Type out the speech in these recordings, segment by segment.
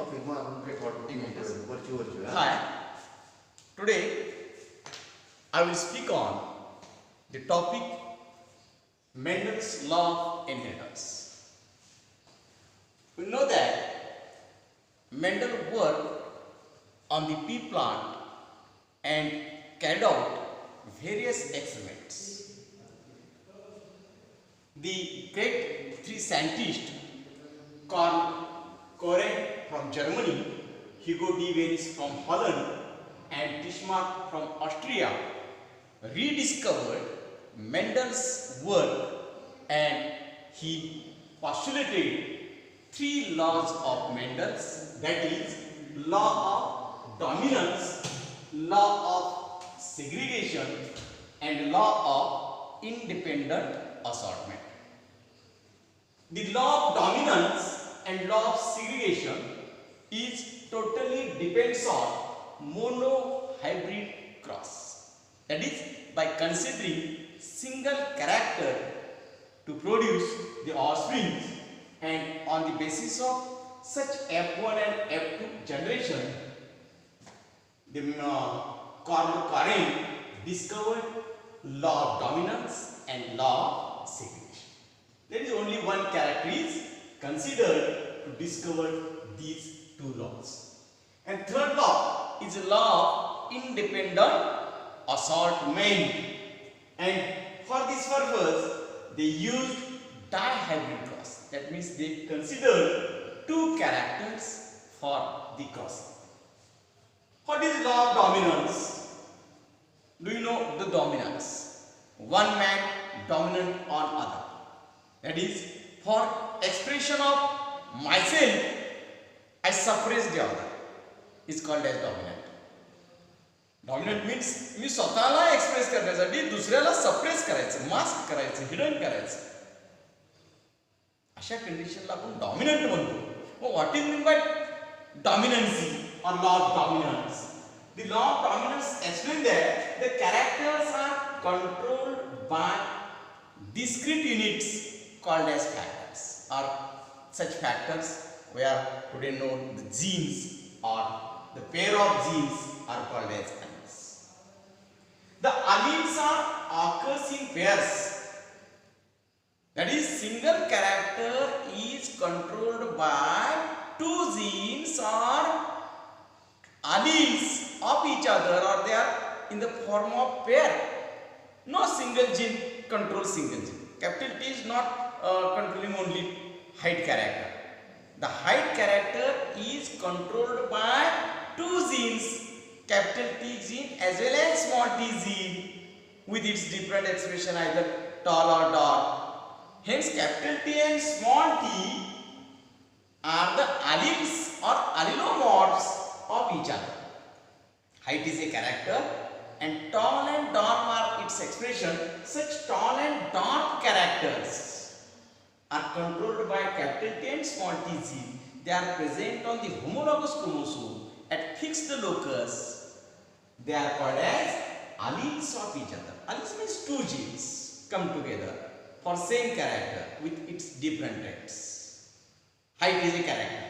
topic मग आपण record वरची Hi. Today I will speak on the topic Mendel's law of inheritance. We know that Mendel worked on the pea plant and carried out various experiments. The great three scientists, Karl Koren from Germany, Hugo de Vries from Holland, and Bismarck from Austria, rediscovered Mendel's work, and he postulated three laws of Mendel's, that is, law of dominance, law of segregation, and law of independent assortment. The law of dominance and law of segregation is totally depends on monohybrid cross. That is, by considering single character to produce the offspring, and on the basis of such F1 and F2 generation, the Karl Koren discovered law of dominance and law of segregation. There is only one character is considered to discover these two laws. And third law is a law of independent assortment. And for this purpose, they used dihybrid cross. That means they considered two characters for the crossing. What is law of dominance? Do you know the dominance? One man dominant on other. That is, for expression of myself, I suppress the other. Is called as dominant. Dominant means मी स्वतःला express करण्यासाठी दुसऱ्याला suppress करायचं, mask करायचं, hidden करायचं. अशा कंडिशनला आपण dominant म्हणतो. मग what is mean by dominancy or law of dominance? The law of dominance explains that the characters are controlled by discrete units called as factors, or such factors where today known the genes or the pair of genes are called as alleles. The alleles are occurs in pairs. That is, single character is controlled by two genes or alleles of each other, or they are in the form of pair. No single gene controls single gene. Capital T is not controlling only height character. The height character is controlled by two genes, capital T gene as well as small t gene, with its different expression either tall or dark. Hence, capital T and small t are the alleles or allelomorphs of each other. Height is a character and tall and dark are its expression. Such tall and dark characters are controlled by capital T and small t gene. They are present on the homologous chromosome at fixed locus. They are called as alleles of each other. Alleles means two genes come together for same character with its different traits. Height is a character.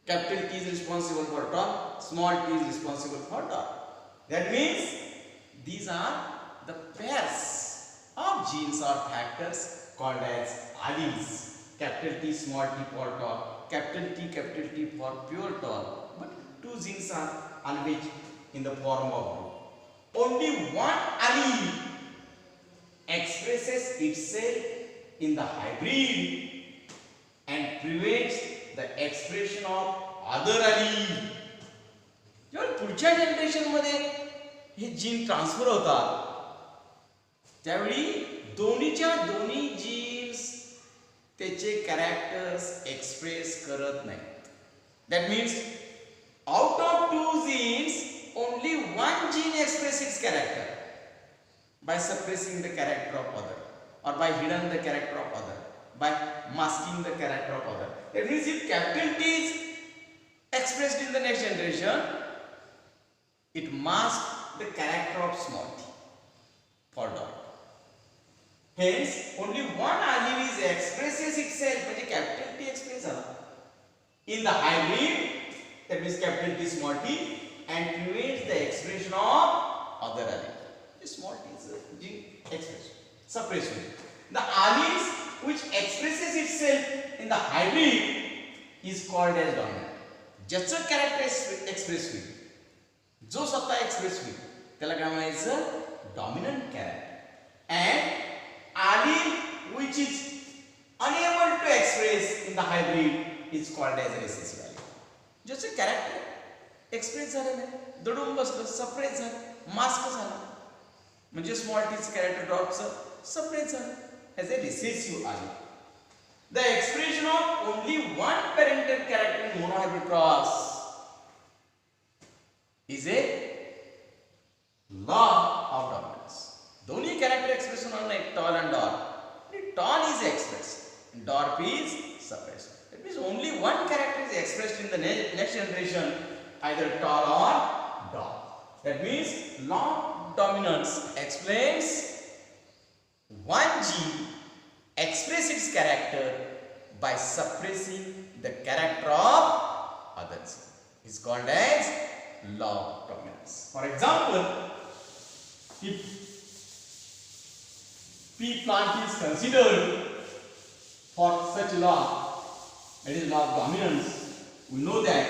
Capital T is responsible for tall, small t is responsible for dark. That means these are the pairs of genes or factors called as alleles. Capital T, small t for tall, capital T for pure tall. But two genes are always in the form of group. Only one allele expresses itself in the hybrid and prevents the expression of other allele. जेव्हा पुढच्या generation मध्ये हे gene transfer होतात त्यावेळी दोन्हीच्या दोन्ही jeans त्याचे characters express करत नाहीत. That means out of two genes only one gene express its character by suppressing the character of other, or by hidden the character of other, by masking the character of other. That means if capital T is expressed in the next generation, it masks the character of small t for dot. Hence, only one allele is expresses itself, म्हणजे capital T express झाला in the hybrid, that means capital T small t, and prevents the expression of other allele. This small t is a gene expression, suppression. The alleles which expresses itself in the hybrid is called as dominant. ज्याचं character express होईल, जो सत्ता express होईल त्याला काय म्हणायचं, dominant character. And allele which is unable to express in the hybrid is called as recessive allele. ज्याचं character express झालं नाही, दडून बसलं, सप्रेस झालं, मास्क झालं, म्हणजे स्मॉल टीचं कॅरेक्टर ड्रॉपचं सप्रेस झालं as a recessive allele. The expression of only one parental character in monohybrid cross is a law of dominance. दोन्ही character expression होणार नाही, tall and dark. Tall is expressed, dark is suppressed. That means only one character is expressed in the next generation, either tall or dark. That means law of dominance explains one gene express its character by suppressing the character of others. Is called as law of dominance. For example, if pea plant is considered for such law, that is law of dominance, we know that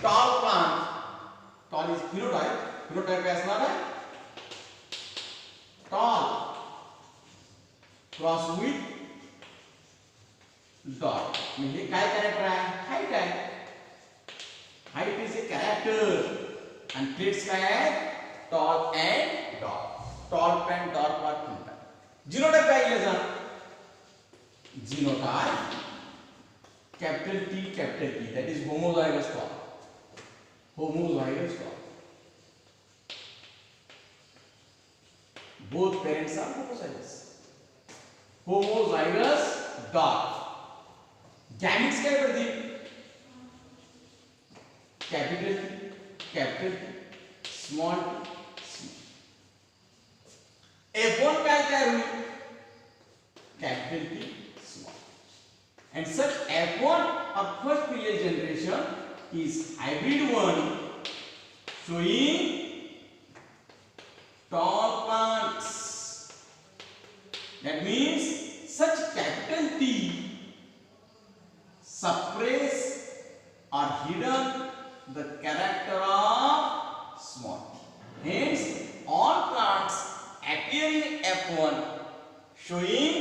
tall plant, tall is phenotype, phenotype काय असणार आहे, tall cross with dark. म्हणजे काय character आहे, height आहे, height is a character आणि traits काय आहे, tall and dark. Tall and dark are phenotype. Genotype काय लिहिलं जा, genotype capital T, that is homozygous tall. Homozygous tall. Both parents are homozygous. Homozygous dark. Gametes क्या करती? Capital T, small t. F1 क्या हुई? Capital T, small. And such F1 of first period generation is hybrid one, showing tall plants. That means such capital T suppress or hidden the character of small t. Hence, all plants appear in F1 showing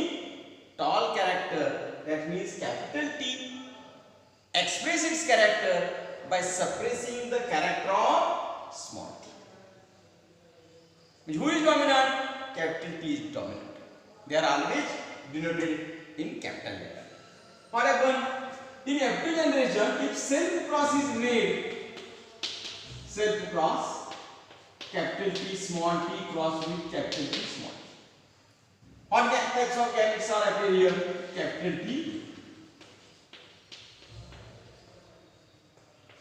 tall character. That means capital T express its character by suppressing the character of small t. Who is dominant? Capital T is dominant. They are always denoted in capital letter. What happens? In F2 generation, if self cross is made, self cross, capital T small t cross with capital T small t. What types of gametes are appear here? Capital T,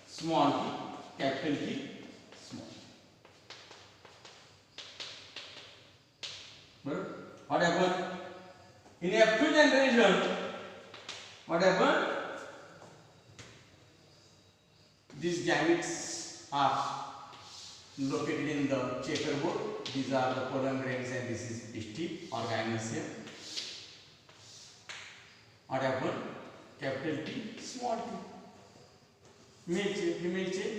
small t, capital T, small t. What happened? In F2 generation, what happened? These gametes are located in the checkerboard. These are the pollen grains and this is stipe or gynecium. What happened? Capital T, small t. Male chain, female chain,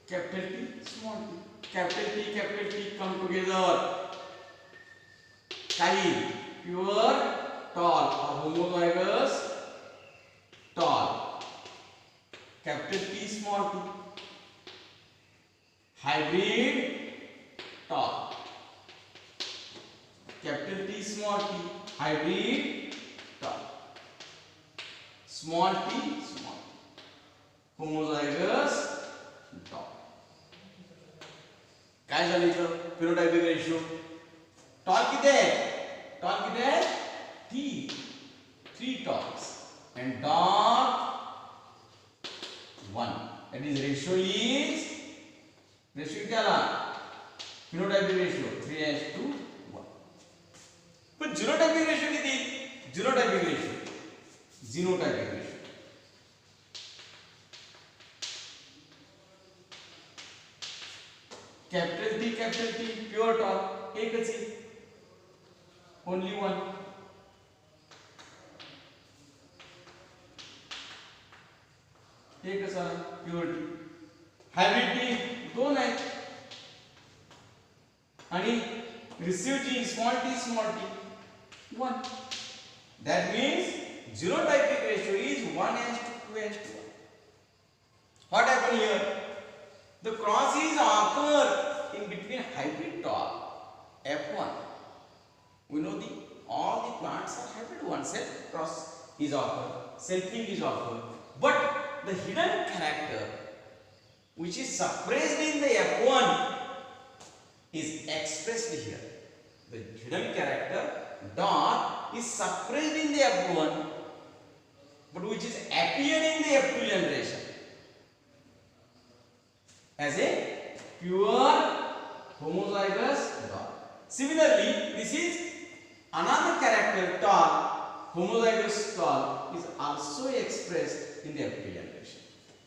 capital T, small t. Capital T come together. Kind, pure, tall or homozygous, tall. Capital T, small t. Hybrid, tall. Capital T, small t. Hybrid, tall. Small t, small. Homozygous, tall. काय झालं इथं phenotypic ratio? Toll किती आहे? Toll किती आहे? 3 talls and dark 1. That is ratio क्या ला? Phenotypic ratio 3:1. पण genotypic ratio किती? Genotypic ratio, genotypic ratio capital T pure torque एकच आहे, ओनली वन. एकच आहे प्युअर टी. हायब्रिड टी दोन आहेत आणि receive T small T one. That means genotypic ratio is 1:2:1. What happened here? The crosses occur in between hybrid tall F1. We know all the plants are hybrid. One cell cross is occurred, selfing is occurred. But the hidden character which is suppressed in the F1 is expressed here. The hidden character dot is suppressed in the F1 but which is appeared in the F2 generation as a pure homozygous dot. Similarly, this is another character tall, homozygous tall is also expressed in the F2 generation.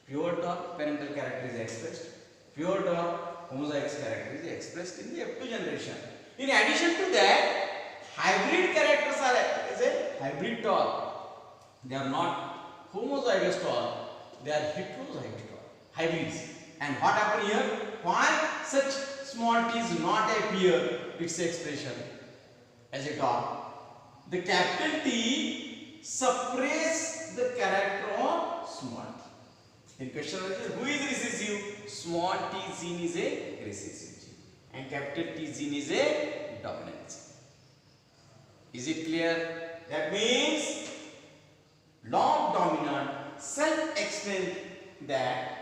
Pure tall parental character is expressed, pure tall homozygous character is expressed in the F2 generation. In addition to that, hybrid characters are as a hybrid tall. They are not homozygous tall, they are heterozygous tall, hybrids. And what happened here? Why such small t's not appear its expression as a dot? The capital T suppress the character of small t. In question, who is recessive? Small t gene is a recessive gene and capital T gene is a dominant gene. Is it clear? That means law of dominant self-explains that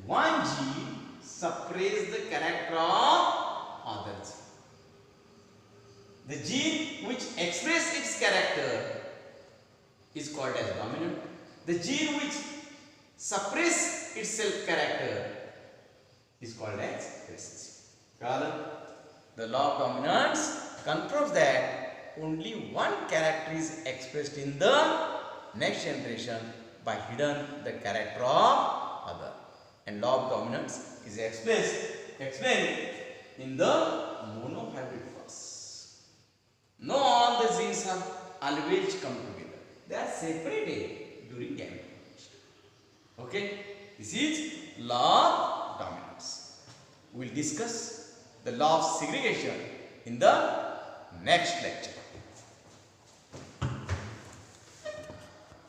one gene suppresses the character of other gene. The gene which expresses its character is called as dominant. The gene which suppresses its self character is called as recessive. The law of dominance confirms that only one character is expressed in the next generation by hidden the character of other. And law of dominance is explained in the monohybrid phase. No, all the genes have always come together. They are separated during gametes. Okay, this is law of dominance. We will discuss the law of segregation in the next lecture.